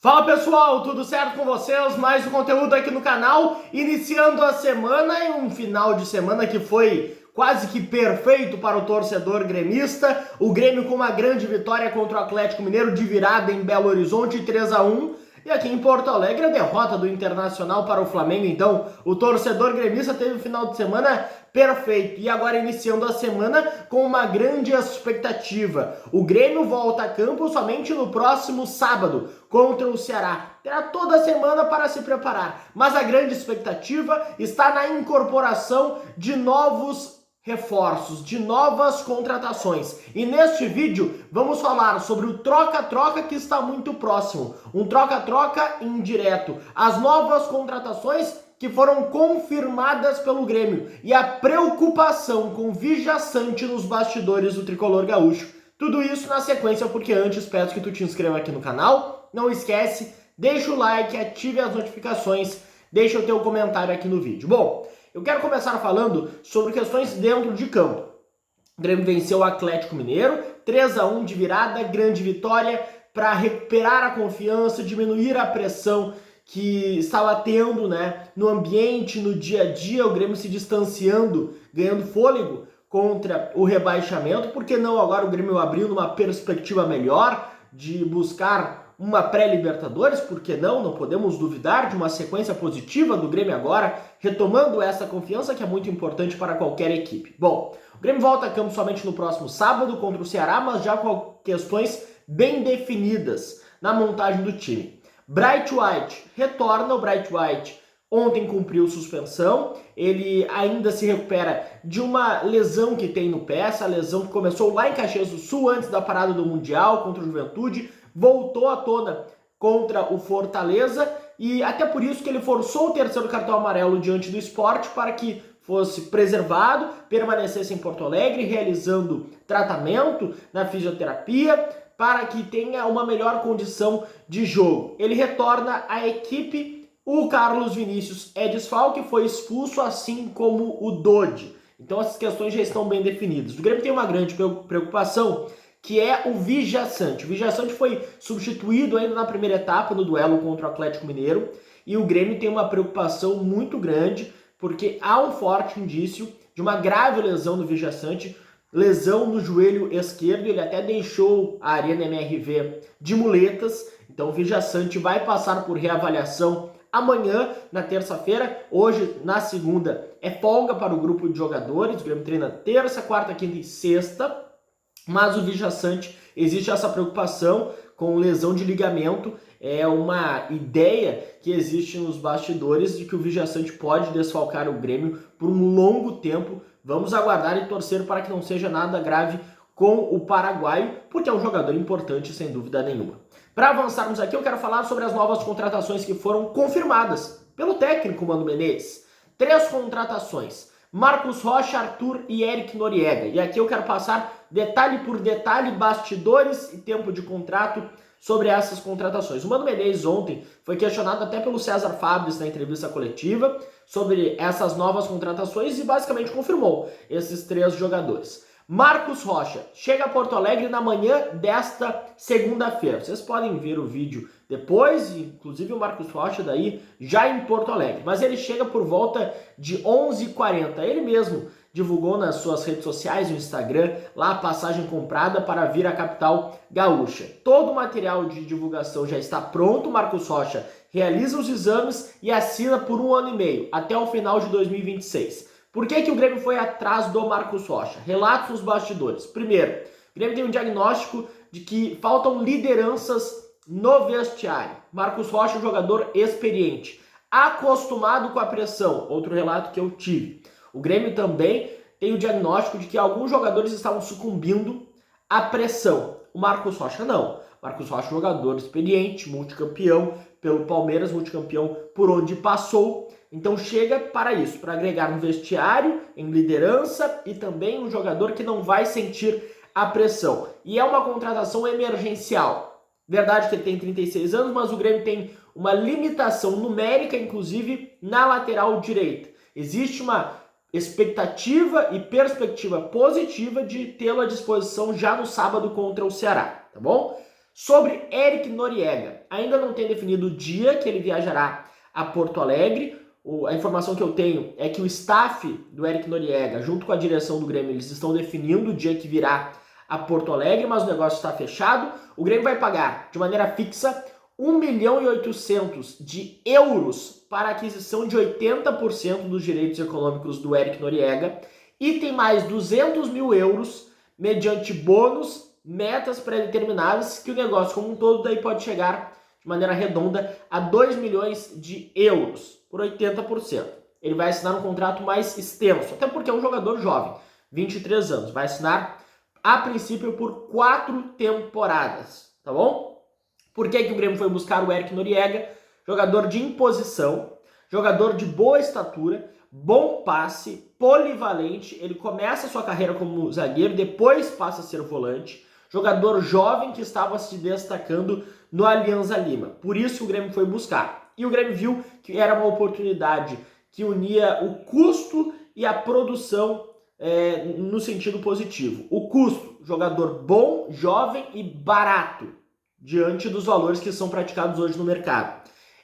Fala pessoal, tudo certo com vocês? Mais um conteúdo aqui no canal, iniciando a semana e um final de semana que foi quase que perfeito para o torcedor gremista. O Grêmio com uma grande vitória contra o Atlético Mineiro de virada em Belo Horizonte, 3-1. E aqui em Porto Alegre a derrota do Internacional para o Flamengo. Então o torcedor gremista teve um final de semana perfeito. E agora iniciando a semana com uma grande expectativa. O Grêmio volta a campo somente no próximo sábado contra o Ceará. Terá toda a semana para se preparar. Mas a grande expectativa está na incorporação de novos reforços, de novas contratações. E neste vídeo vamos falar sobre o troca-troca que está muito próximo, um troca-troca indireto, as novas contratações que foram confirmadas pelo Grêmio e a preocupação com Vija Sante nos bastidores do tricolor gaúcho. Tudo isso na sequência, porque antes peço que tu te inscreva aqui no canal, não esquece, deixa o like, ative as notificações, deixa o teu comentário aqui no vídeo. Bom, eu quero começar falando sobre questões dentro de campo. O Grêmio venceu o Atlético Mineiro, 3-1 de virada, grande vitória para recuperar a confiança, diminuir a pressão que estava tendo, no ambiente, no dia a dia, o Grêmio se distanciando, ganhando fôlego contra o rebaixamento. Por que não agora o Grêmio abrindo uma perspectiva melhor de buscar uma pré-Libertadores? Por que não? Não podemos duvidar de uma sequência positiva do Grêmio agora, retomando essa confiança que é muito importante para qualquer equipe. Bom, o Grêmio volta a campo somente no próximo sábado contra o Ceará, mas já com questões bem definidas na montagem do time. Bright White retorna. O Bright White ontem cumpriu suspensão, ele ainda se recupera de uma lesão que tem no pé, essa lesão que começou lá em Caxias do Sul antes da parada do Mundial contra o Juventude, voltou à tona contra o Fortaleza e até por isso que ele forçou o terceiro cartão amarelo diante do Sport para que fosse preservado, permanecesse em Porto Alegre realizando tratamento na fisioterapia para que tenha uma melhor condição de jogo. Ele retorna à equipe. O Carlos Vinícius é desfalque, foi expulso, assim como o Dodi. Então essas questões já estão bem definidas. O Grêmio tem uma grande preocupação, que é o Vija Sante. O Vija Sante foi substituído ainda na primeira etapa no duelo contra o Atlético Mineiro, e o Grêmio tem uma preocupação muito grande, porque há um forte indício de uma grave lesão do Vija Sante, lesão no joelho esquerdo. Ele até deixou a Arena MRV de muletas, então o Vija Sante vai passar por reavaliação amanhã, na terça-feira. Hoje, na segunda, é folga para o grupo de jogadores. O Grêmio treina terça, quarta, quinta e sexta, mas o Vija Sante, existe essa preocupação com lesão de ligamento. É uma ideia que existe nos bastidores de que o Vija Sante pode desfalcar o Grêmio por um longo tempo. Vamos aguardar e torcer para que não seja nada grave com o paraguaio, porque é um jogador importante, sem dúvida nenhuma. Para avançarmos aqui, eu quero falar sobre as novas contratações que foram confirmadas pelo técnico Mano Menezes. 3 contratações: Marcos Rocha, Arthur e Eric Noriega. E aqui eu quero passar detalhe por detalhe, bastidores e tempo de contrato sobre essas contratações. O Mano Menezes ontem foi questionado até pelo César Fabres na entrevista coletiva sobre essas novas contratações e basicamente confirmou esses 3 jogadores. Marcos Rocha chega a Porto Alegre na manhã desta segunda-feira. Vocês podem ver o vídeo depois, inclusive o Marcos Rocha daí já em Porto Alegre. Mas ele chega por volta de 11h40. Ele mesmo divulgou nas suas redes sociais, no Instagram, lá a passagem comprada para vir à capital gaúcha. Todo o material de divulgação já está pronto. Marcos Rocha realiza os exames e assina por 1 ano e meio, até o final de 2026. Por que o Grêmio foi atrás do Marcos Rocha? Relatos nos bastidores. Primeiro, o Grêmio tem um diagnóstico de que faltam lideranças no vestiário. Marcos Rocha é um jogador experiente, acostumado com a pressão. Outro relato que eu tive. O Grêmio também tem o diagnóstico de que alguns jogadores estavam sucumbindo à pressão. O Marcos Rocha não. Marcos Rocha é um jogador experiente, multicampeão pelo Palmeiras, multicampeão por onde passou. Então chega para isso, para agregar no vestiário, em liderança, e também um jogador que não vai sentir a pressão. E é uma contratação emergencial. Verdade que ele tem 36 anos, mas o Grêmio tem uma limitação numérica, inclusive, na lateral direita. Existe uma expectativa e perspectiva positiva de tê-lo à disposição já no sábado contra o Ceará, tá bom? Sobre Eric Noriega, ainda não tem definido o dia que ele viajará a Porto Alegre. A informação que eu tenho é que o staff do Eric Noriega, junto com a direção do Grêmio, eles estão definindo o dia que virá a Porto Alegre, mas o negócio está fechado. O Grêmio vai pagar de maneira fixa 1.800.000 de euros para a aquisição de 80% dos direitos econômicos do Eric Noriega e tem mais 200.000 euros mediante bônus, metas pré-determinadas, que o negócio como um todo daí pode chegar de maneira redonda a 2 milhões de euros por 80%. Ele vai assinar um contrato mais extenso, até porque é um jogador jovem, 23 anos, vai assinar a princípio por 4 temporadas, tá bom? Por que o Grêmio foi buscar o Eric Noriega? Jogador de imposição, jogador de boa estatura, bom passe, polivalente. Ele começa sua carreira como zagueiro, depois passa a ser volante. Jogador jovem que estava se destacando no Alianza Lima. Por isso o Grêmio foi buscar. E o Grêmio viu que era uma oportunidade que unia o custo e a produção no sentido positivo. O custo, jogador bom, jovem e barato, diante dos valores que são praticados hoje no mercado.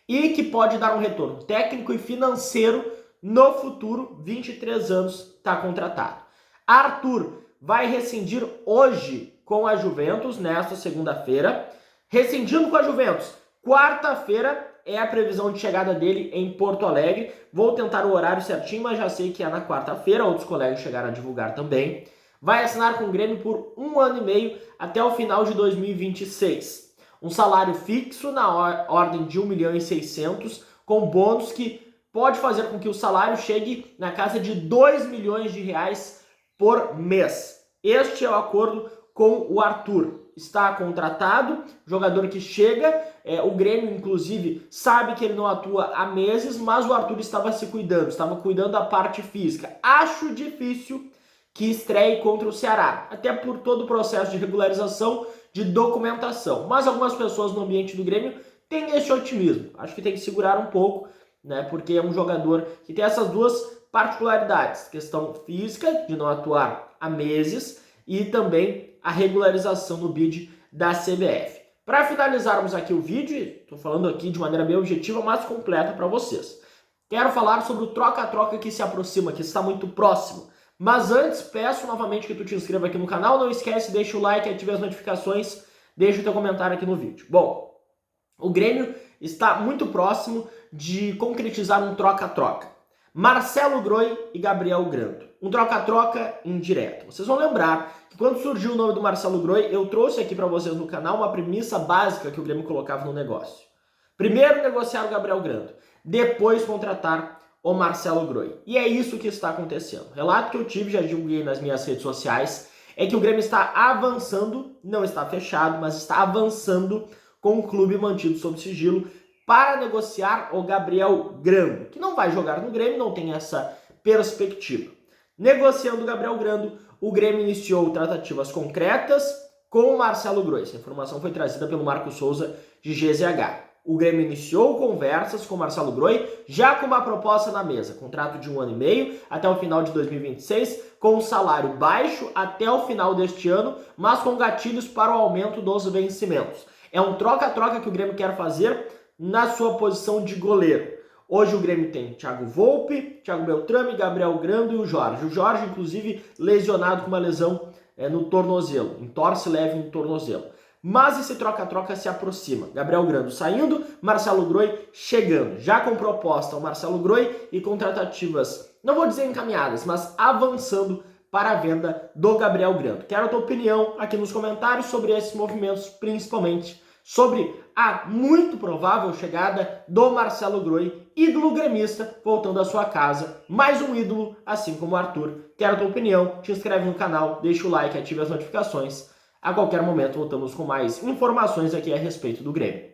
E que pode dar um retorno técnico e financeiro no futuro. 23 anos, está contratado. Arthur vai rescindir hoje com a Juventus, nesta segunda-feira. Rescindindo com a Juventus, quarta-feira é a previsão de chegada dele em Porto Alegre. Vou tentar o horário certinho, mas já sei que é na quarta-feira. Outros colegas chegaram a divulgar também. Vai assinar com o Grêmio por 1 ano e meio até o final de 2026. Um salário fixo na ordem de 1.600.000, com bônus que pode fazer com que o salário chegue na casa de 2 milhões de reais por mês. Este é o acordo com o Arthur. Está contratado, jogador que chega, o Grêmio inclusive sabe que ele não atua há meses, mas o Arthur estava se cuidando, estava cuidando da parte física. Acho difícil que estreie contra o Ceará, até por todo o processo de regularização, de documentação. Mas algumas pessoas no ambiente do Grêmio têm esse otimismo. Acho que tem que segurar um pouco, né? Porque é um jogador que tem essas duas particularidades: questão física, de não atuar há meses, e também a regularização no bid da CBF. Para finalizarmos aqui o vídeo, estou falando aqui de maneira bem objetiva, mas completa para vocês. Quero falar sobre o troca-troca que se aproxima, que está muito próximo. Mas antes, peço novamente que tu te inscreva aqui no canal. Não esquece, deixa o like, ative as notificações, deixa o teu comentário aqui no vídeo. Bom, o Grêmio está muito próximo de concretizar um troca-troca. Marcelo Groi e Gabriel Grando. Um troca-troca indireto. Vocês vão lembrar que quando surgiu o nome do Marcelo Groi, eu trouxe aqui para vocês no canal uma premissa básica que o Grêmio colocava no negócio. Primeiro negociar o Gabriel Grando, depois contratar o Marcelo Groi. E é isso que está acontecendo. O relato que eu tive, já divulguei nas minhas redes sociais, é que o Grêmio está avançando, não está fechado, mas está avançando com o clube mantido sob sigilo para negociar o Gabriel Grando, que não vai jogar no Grêmio, não tem essa perspectiva. Negociando o Gabriel Grando, o Grêmio iniciou tratativas concretas com o Marcelo Groi. Essa informação foi trazida pelo Marco Souza de GZH. O Grêmio iniciou conversas com o Marcelo Groi, já com uma proposta na mesa. Contrato de 1 ano e meio até o final de 2026, com um salário baixo até o final deste ano, mas com gatilhos para o aumento dos vencimentos. É um troca-troca que o Grêmio quer fazer na sua posição de goleiro. Hoje o Grêmio tem Thiago Volpi, Thiago Beltrame, Gabriel Grando e o Jorge. O Jorge, inclusive, lesionado com uma lesão no tornozelo, entorse leve no tornozelo. Mas esse troca-troca se aproxima. Gabriel Grando saindo, Marcelo Groi chegando. Já com proposta o Marcelo Groi e com tratativas, não vou dizer encaminhadas, mas avançando para a venda do Gabriel Grando. Quero a tua opinião aqui nos comentários sobre esses movimentos, principalmente sobre a muito provável chegada do Marcelo Groi, ídolo gremista, voltando à sua casa. Mais um ídolo, assim como o Arthur. Quero a tua opinião, te inscreve no canal, deixa o like, ative as notificações. A qualquer momento voltamos com mais informações aqui a respeito do Grêmio.